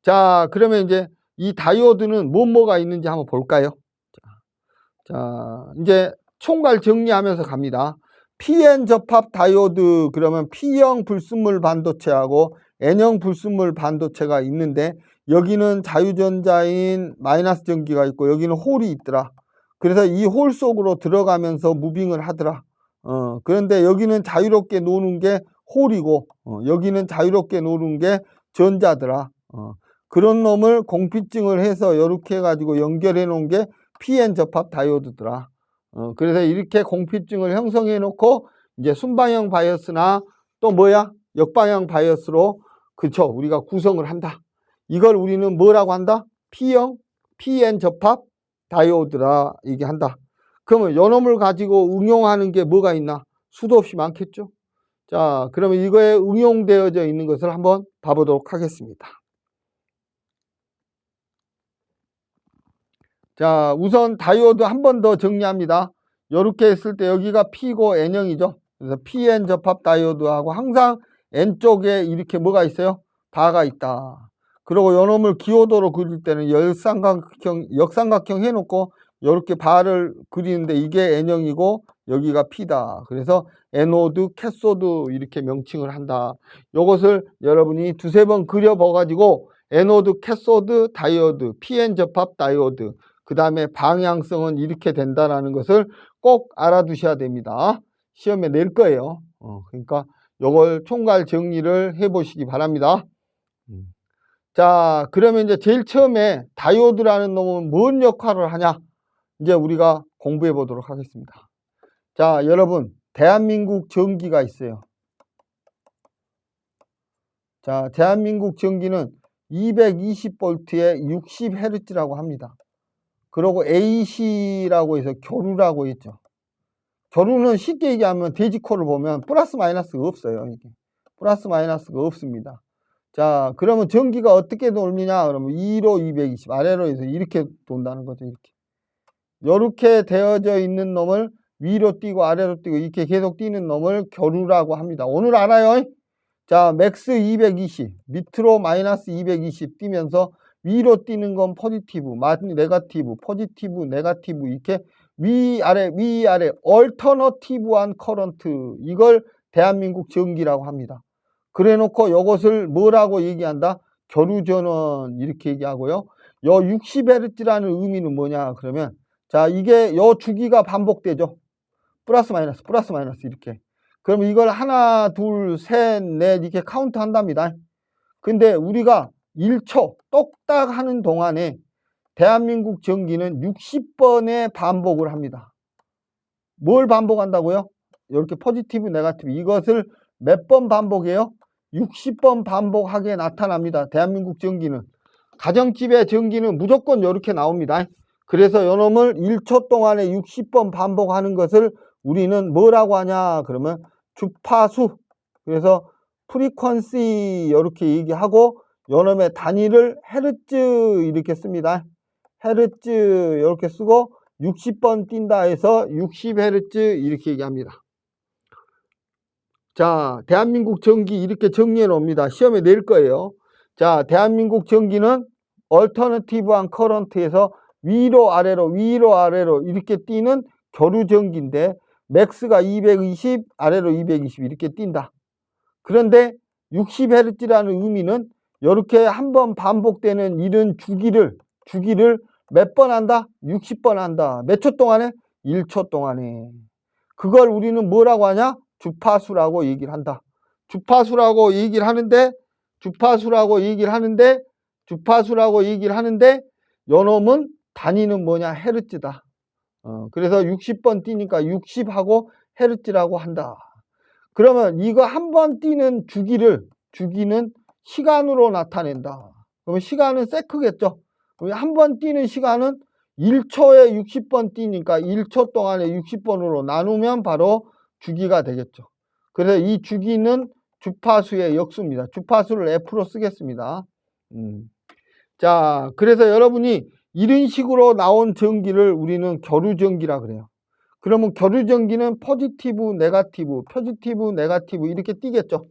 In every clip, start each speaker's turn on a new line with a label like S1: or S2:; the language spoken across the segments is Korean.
S1: 자, 그러면 이제 이 다이오드는 뭐가 있는지 한번 볼까요? 자, 이제 총괄 정리하면서 갑니다. PN 접합 다이오드, 그러면 P형 불순물 반도체하고 N형 불순물 반도체가 있는데, 여기는 자유전자인 마이너스 전기가 있고 여기는 홀이 있더라. 그래서 이 홀 속으로 들어가면서 무빙을 하더라. 그런데 여기는 자유롭게 노는 게 홀이고 여기는 자유롭게 노는 게 전자더라. 그런 놈을 공피증을 해서 이렇게 해가지고 연결해 놓은 게 PN 접합 다이오드더라. 그래서 이렇게 공피증을 형성해 놓고 이제 순방향 바이어스나 또 뭐야? 역방향 바이어스로, 그쵸, 우리가 구성을 한다. 이걸 우리는 뭐라고 한다? P형, PN 접합 다이오드라 얘기한다. 그러면 요놈을 가지고 응용하는 게 뭐가 있나? 수도 없이 많겠죠. 자, 그러면 이거에 응용되어져 있는 것을 한번 봐보도록 하겠습니다. 자, 우선 다이오드 한 번 더 정리합니다. 이렇게 했을 때 여기가 P고 N형이죠. 그래서 PN 접합 다이오드하고 항상 N쪽에 이렇게 뭐가 있어요? 바가 있다. 그리고 요놈을 기호도로 그릴 때는 역삼각형 해놓고 이렇게 바를 그리는데 이게 N형이고 여기가 P다. 그래서 에노드, 캐소드 이렇게 명칭을 한다. 요것을 여러분이 두세 번 그려봐가지고 에노드, 캐소드, 다이오드, PN 접합 다이오드, 그 다음에 방향성은 이렇게 된다라는 것을 꼭 알아두셔야 됩니다. 시험에 낼 거예요. 그러니까 요걸 총괄 정리를 해 보시기 바랍니다. 자, 그러면 이제 제일 처음에 다이오드라는 놈은 뭔 역할을 하냐? 이제 우리가 공부해 보도록 하겠습니다. 자, 여러분, 대한민국 전기가 있어요. 자, 대한민국 전기는 220V에 60Hz라고 합니다. 그리고 AC라고 해서 교류라고 했죠. 교류는 쉽게 얘기하면 돼지코를 보면 플러스 마이너스가 없어요. 이게. 플러스 마이너스가 없습니다. 자, 그러면 전기가 어떻게 돌리냐? 그러면 위로 220, 아래로 해서 이렇게 돈다는 거죠. 이렇게 되어져 있는 놈을 위로 뛰고 아래로 뛰고 이렇게 계속 뛰는 놈을 교류라고 합니다. 오늘 알아요? 자, 맥스 220, 밑으로 마이너스 220 뛰면서 위로 뛰는 건 포지티브, 네거티브, 포지티브, 네거티브, 이렇게 위아래, 위아래, 얼터너티브한 커런트, 이걸 대한민국 전기라고 합니다. 그래 놓고 이것을 뭐라고 얘기한다? 교류전원, 이렇게 얘기하고요. 요 60Hz라는 의미는 뭐냐? 그러면, 자, 이게 요 주기가 반복되죠. 플러스 마이너스, 플러스 마이너스, 이렇게. 그러면 이걸 하나, 둘, 셋, 넷, 이렇게 카운트 한답니다. 근데 우리가 1초 똑딱 하는 동안에 대한민국 전기는 60번의 반복을 합니다. 뭘 반복한다고요? 이렇게 포지티브, 네거티브, 이것을 몇 번 반복해요? 60번 반복하게 나타납니다. 대한민국 전기는. 가정집의 전기는 무조건 이렇게 나옵니다. 그래서 요놈을 1초 동안에 60번 반복하는 것을 우리는 뭐라고 하냐? 그러면 주파수. 그래서 프리퀀시 이렇게 얘기하고 요놈의 단위를 헤르츠 이렇게 씁니다. 헤르츠 이렇게 쓰고 60번 뛴다 해서 60Hz 이렇게 얘기합니다. 자, 대한민국 전기 이렇게 정리해 놓습니다. 시험에 낼 거예요. 자, 대한민국 전기는 얼터너티브한 커런트에서 위로 아래로 이렇게 뛰는 교류 전기인데 맥스가 220, 아래로 220 이렇게 뛴다. 그런데 60Hz라는 의미는 이렇게 한번 반복되는 이런 주기를 몇 번 한다? 60번 한다. 몇 초 동안에? 1초 동안에. 그걸 우리는 뭐라고 하냐? 주파수라고 얘기를 한다. 주파수라고 얘기를 하는데 요놈은 단위는 뭐냐? 헤르츠다. 그래서 60번 뛰니까 60하고 헤르츠라고 한다. 그러면 이거 한 번 뛰는 주기는 시간으로 나타낸다. 그러면 시간은 세크겠죠. 한 번 뛰는 시간은 1초에 60번 뛰니까 1초 동안에 60번으로 나누면 바로 주기가 되겠죠. 그래서 이 주기는 주파수의 역수입니다. 주파수를 F로 쓰겠습니다. 자, 그래서 여러분이 이런 식으로 나온 전기를 우리는 교류전기라 그래요. 그러면 교류전기는 포지티브, 네거티브 이렇게 뛰겠죠.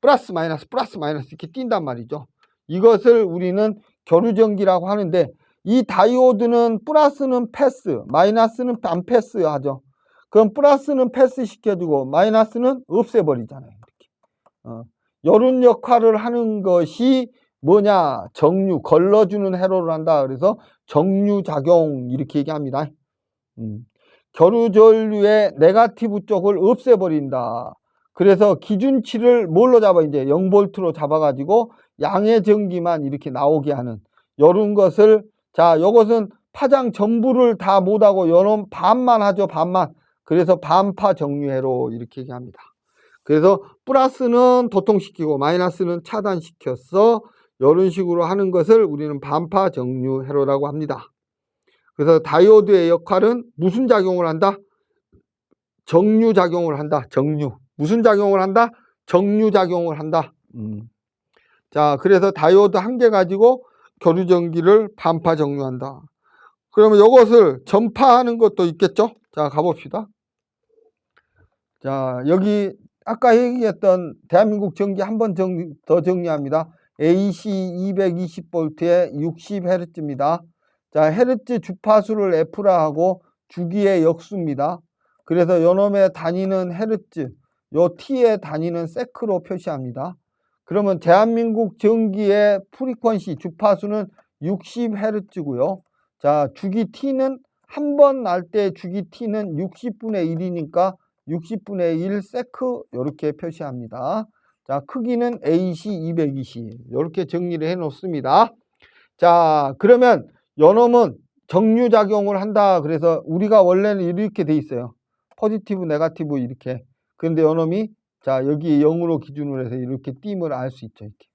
S1: 플러스 마이너스 이렇게 뛴단 말이죠. 이것을 우리는 교류전기라고 하는데, 이 다이오드는 플러스는 패스, 마이너스는 안 패스하죠. 그럼 플러스는 패스 시켜주고 마이너스는 없애버리잖아요. 이렇게. 이런 역할을 하는 것이 뭐냐? 정류, 걸러주는 회로를 한다. 그래서 정류작용 이렇게 얘기합니다. 교류전류의 네거티브 쪽을 없애버린다. 그래서 기준치를 뭘로 잡아? 이제 0V로 잡아가지고 양의 전기만 이렇게 나오게 하는 이런 것을, 자, 요것은 파장 전부를 다 못하고 요런 반만 하죠. 반만. 그래서 반파 정류회로 이렇게 얘기합니다. 그래서 플러스는 도통시키고 마이너스는 차단시켰어. 이런 식으로 하는 것을 우리는 반파 정류회로라고 합니다. 그래서 다이오드의 역할은 무슨 작용을 한다? 정류작용을 한다. 정류. 무슨 작용을 한다? 정류작용을 한다. 자, 그래서 다이오드 한 개 가지고 교류전기를 반파 정류한다. 그러면 이것을 전파하는 것도 있겠죠? 자, 가봅시다. 자, 여기 아까 얘기했던 대한민국 전기 한 번 더 정리합니다. AC 220V에 60Hz입니다. 자, 헤르츠 주파수를 F라 하고 주기의 역수입니다. 그래서 요놈에 다니는 헤르츠, 요 T에 다니는 세크로 표시합니다. 그러면 대한민국 전기의 프리퀀시 주파수는 60Hz고요. 자, 주기 T는 한 번 날 때 주기 T는 60분의 1이니까 60분의 1 세크 이렇게 표시합니다. 자, 크기는 AC 220 이렇게 정리를 해 놓습니다. 자, 그러면 요놈은 정류작용을 한다. 그래서 우리가 원래는 이렇게 돼 있어요. 포지티브, 네거티브 이렇게. 그런데 요놈이 자, 여기 0으로 기준으로 해서 이렇게 띄임을 알 수 있죠. 이렇게.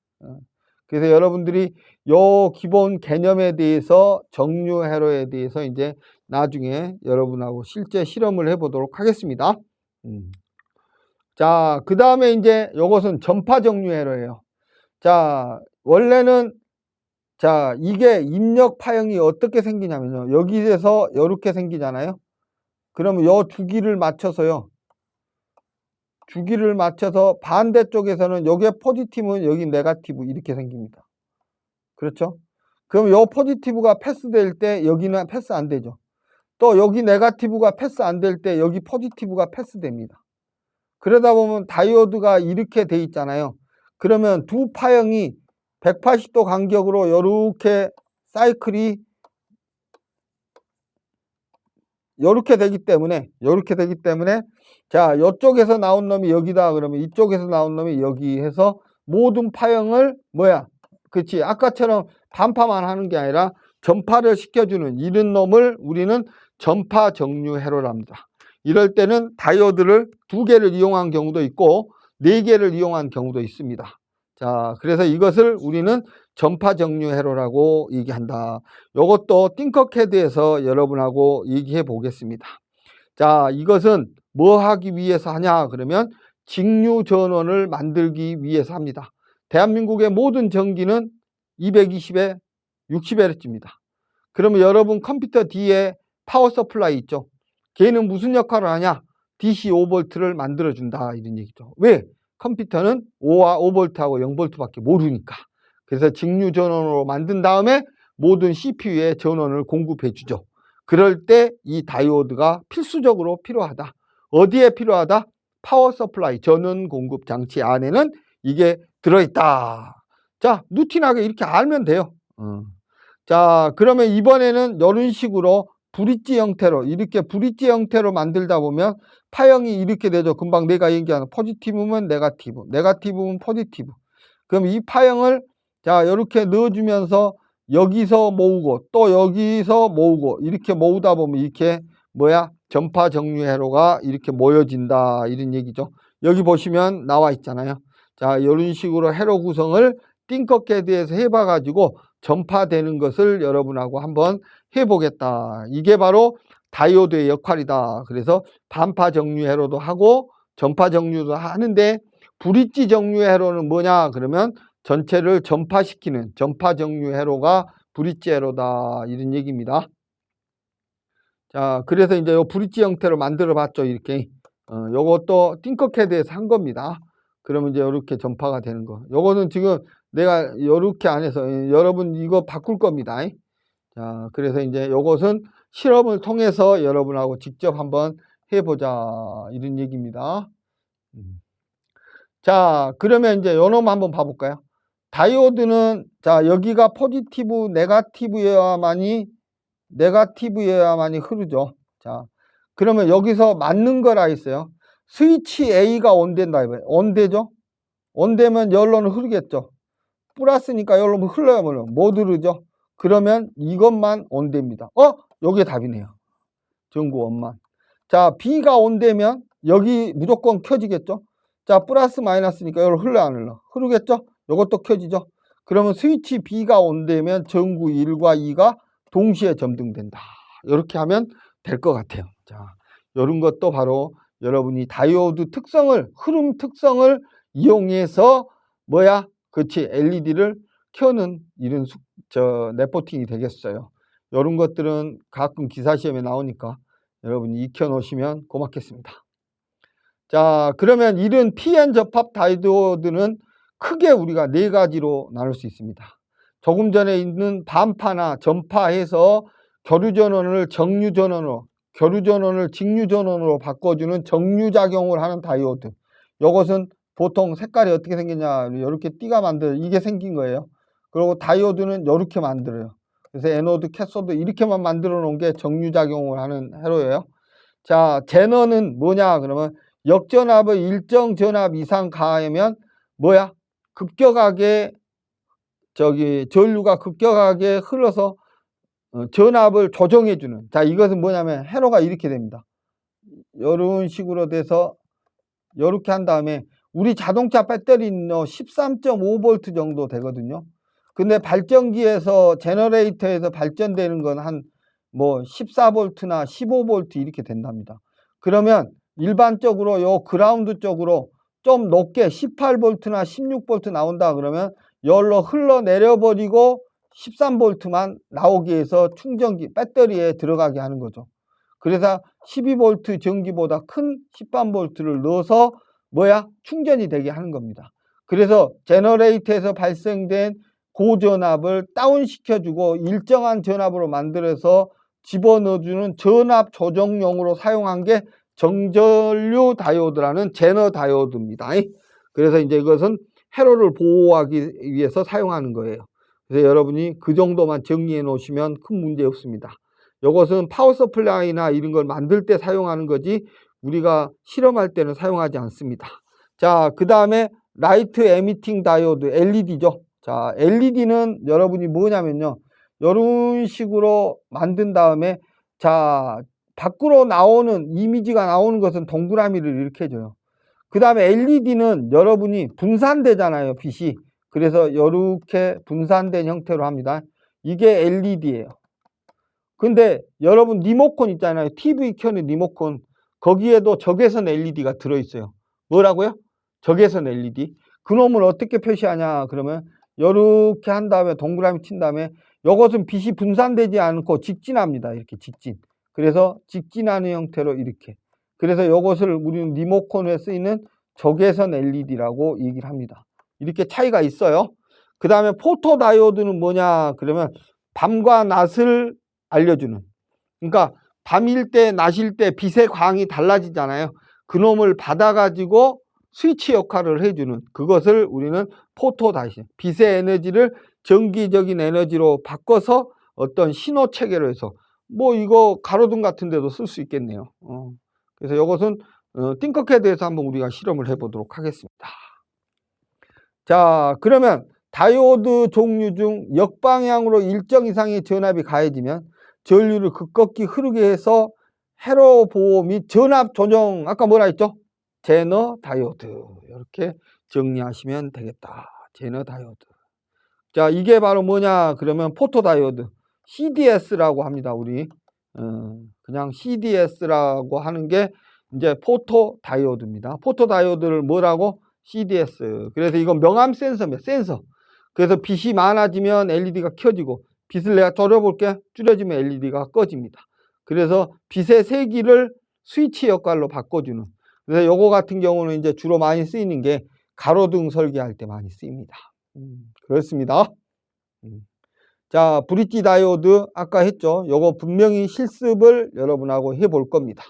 S1: 그래서 여러분들이 요 기본 개념에 대해서 정류회로에 대해서 이제 나중에 여러분하고 실제 실험을 해보도록 하겠습니다. 자, 그 다음에 이제 요것은 전파 정류회로예요. 자, 원래는 자, 이게 입력 파형이 어떻게 생기냐면요. 여기에서 이렇게 생기잖아요. 그러면 요 주기를 맞춰서요. 주기를 맞춰서 반대쪽에서는 요게 포지티브, 여기 네거티브 이렇게 생깁니다. 그렇죠? 그럼 요 포지티브가 패스될 때 여기는 패스 안 되죠. 또 여기 네거티브가 패스 안 될 때 여기 포지티브가 패스됩니다. 그러다 보면 다이오드가 이렇게 돼 있잖아요. 그러면 두 파형이 180도 간격으로 이렇게 사이클이 이렇게 되기 때문에 자, 이쪽에서 나온 놈이 여기다 그러면 이쪽에서 나온 놈이 여기 해서 모든 파형을 뭐야? 그렇지. 아까처럼 반파만 하는 게 아니라 전파를 시켜주는 이런 놈을 우리는 전파 정류회로를 합니다. 이럴 때는 다이오드를 2개를 이용한 경우도 있고 4개를 이용한 경우도 있습니다. 자, 그래서 이것을 우리는 전파 정류회로라고 얘기한다. 이것도 띵커캐드에서 여러분하고 얘기해 보겠습니다. 자, 이것은 뭐 하기 위해서 하냐? 그러면 직류 전원을 만들기 위해서 합니다. 대한민국의 모든 전기는 220에 60Hz입니다. 그러면 여러분 컴퓨터 뒤에 파워 서플라이 있죠? 걔는 무슨 역할을 하냐? DC 5V를 만들어준다. 이런 얘기죠. 왜? 컴퓨터는 5V하고 0V밖에 모르니까. 그래서 직류 전원으로 만든 다음에 모든 CPU에 전원을 공급해 주죠. 그럴 때 이 다이오드가 필수적으로 필요하다. 어디에 필요하다? 파워 서플라이 전원 공급 장치 안에는 이게 들어있다. 자, 루틴하게 이렇게 알면 돼요. 자, 그러면 이번에는 이런 식으로 브릿지 형태로 이렇게 브릿지 형태로 만들다 보면 파형이 이렇게 되죠. 금방 내가 얘기하는 포지티브면 네거티브, 네거티브면 포지티브. 그럼 이 파형을 자, 이렇게 넣어주면서 여기서 모으고 또 여기서 모으고 이렇게 모으다 보면 이렇게 뭐야? 전파 정류회로가 이렇게 모여진다. 이런 얘기죠. 여기 보시면 나와 있잖아요. 자, 이런 식으로 회로 구성을 띵커캐드에서 해봐가지고 전파되는 것을 여러분하고 한번 해보겠다. 이게 바로 다이오드의 역할이다. 그래서 반파 정류회로도 하고 전파 정류도 하는데 브릿지 정류회로는 뭐냐? 그러면 전체를 전파시키는 전파 정류회로가 브릿지 회로다. 이런 얘기입니다. 자, 그래서 이제 요 브릿지 형태로 만들어 봤죠. 이렇게. 요것도 띵커캐드에서 한 겁니다. 그러면 이제 이렇게 전파가 되는 거. 요거는 지금 내가 이렇게 안 해서 여러분 이거 바꿀 겁니다. 자, 그래서 이제 요것은 실험을 통해서 여러분하고 직접 한번 해보자 이런 얘기입니다. 자, 그러면 이제 요 놈 한번 봐볼까요? 다이오드는 자, 여기가 포지티브 네가티브여야만이 흐르죠. 자, 그러면 여기서 맞는 거라 했어요. 스위치 A가 온된다 이거예요. 온되죠? 온되면 열로는 흐르겠죠. 플러스니까 열로 흘러야 못 흐르죠. 그러면 이것만 온됩니다. 여기에 답이네요. 전구 원만. 자, B가 온되면 여기 무조건 켜지겠죠. 자, 플러스 마이너스니까 열로 흘러 안 흘러? 흐르겠죠. 이것도 켜지죠. 그러면 스위치 B가 온되면 전구 1과 2가 동시에 점등된다. 이렇게 하면 될 것 같아요. 자, 이런 것도 바로 여러분이 다이오드 특성을, 흐름 특성을 이용해서 그렇지, LED를 켜는 이런 레포팅이 되겠어요. 이런 것들은 가끔 기사 시험에 나오니까 여러분이 익혀 놓으시면 고맙겠습니다. 자, 그러면 이런 PN 접합 다이오드는 크게 우리가 네 가지로 나눌 수 있습니다. 조금 전에 있는 반파나 전파해서 교류전원을 정류전원으로, 교류전원을 직류전원으로 바꿔주는 정류작용을 하는 다이오드. 이것은 보통 색깔이 어떻게 생겼냐, 이렇게 띠가 이게 생긴 거예요. 그리고 다이오드는 이렇게 만들어요. 그래서 에노드, 캐소드 이렇게만 만들어 놓은 게 정류작용을 하는 회로예요. 자, 제너는 뭐냐 그러면 역전압의 일정 전압 이상 가하면 급격하게 전류가 급격하게 흘러서 전압을 조정해주는. 자, 이것은 뭐냐면 회로가 이렇게 됩니다. 이런 식으로 돼서 이렇게 한 다음에 우리 자동차 배터리는 13.5V 정도 되거든요. 근데 발전기에서 제너레이터에서 발전되는 건 한 14V나 15V 이렇게 된답니다. 그러면 일반적으로 요 그라운드 쪽으로 좀 높게 18V나 16V 나온다 그러면 열로 흘러내려 버리고 13V만 나오기 위해서 충전기 배터리에 들어가게 하는 거죠. 그래서 12V 전기보다 큰 13V를 넣어서 충전이 되게 하는 겁니다. 그래서 제너레이터에서 발생된 고전압을 다운시켜주고 일정한 전압으로 만들어서 집어넣어주는 전압 조정용으로 사용한 게 정전류 다이오드라는 제너 다이오드입니다. 그래서 이제 이것은 회로를 보호하기 위해서 사용하는 거예요. 그래서 여러분이 그 정도만 정리해 놓으시면 큰 문제 없습니다. 이것은 파워 서플라이나 이런 걸 만들 때 사용하는 거지 우리가 실험할 때는 사용하지 않습니다. 자, 그 다음에 라이트 에미팅 다이오드 LED죠. 자, LED는 여러분이 뭐냐면요, 이런 식으로 만든 다음에 자, 밖으로 나오는 이미지가 나오는 것은 동그라미를 이렇게 해줘요. 그 다음에 LED는 여러분이 분산되잖아요, 빛이. 그래서 이렇게 분산된 형태로 합니다. 이게 LED예요. 근데 여러분 리모컨 있잖아요. TV 켜는 리모컨. 거기에도 적외선 LED가 들어있어요. 뭐라고요? 적외선 LED. 그놈을 어떻게 표시하냐 그러면 이렇게 한 다음에 동그라미 친 다음에 이것은 빛이 분산되지 않고 직진합니다. 이렇게 직진. 그래서 직진하는 형태로 이렇게. 그래서 이것을 우리는 리모컨에 쓰이는 적외선 LED라고 얘기를 합니다. 이렇게 차이가 있어요. 그 다음에 포토 다이오드는 뭐냐 그러면 밤과 낮을 알려주는. 그러니까 밤일 때 낮일 때 빛의 광이 달라지잖아요. 그놈을 받아가지고 스위치 역할을 해주는 그것을 우리는 포토 다이오드. 빛의 에너지를 전기적인 에너지로 바꿔서 어떤 신호 체계로 해서 이거 가로등 같은 데도 쓸 수 있겠네요. 그래서 이것은 띵커캐드에서 한번 우리가 실험을 해보도록 하겠습니다. 자, 그러면 다이오드 종류 중 역방향으로 일정 이상의 전압이 가해지면 전류를 급격히 흐르게 해서 회로 보호 및 전압 조정, 아까 뭐라 했죠? 제너 다이오드. 이렇게 정리하시면 되겠다. 제너 다이오드. 자, 이게 바로 뭐냐 그러면 포토 다이오드. CDS라고 합니다. 우리 그냥 CDS라고 하는 게 이제 포토 다이오드입니다. 포토 다이오드를 뭐라고? CDS. 그래서 이건 명암 센서입니다. 센서. 그래서 빛이 많아지면 LED가 켜지고 빛을 내가 줄여볼게. 줄여지면 LED가 꺼집니다. 그래서 빛의 세기를 스위치 역할로 바꿔주는. 그래서 요거 같은 경우는 이제 주로 많이 쓰이는 게 가로등 설계할 때 많이 쓰입니다. 그렇습니다. 자, 브릿지 다이오드 아까 했죠. 요거 분명히 실습을 여러분하고 해볼 겁니다.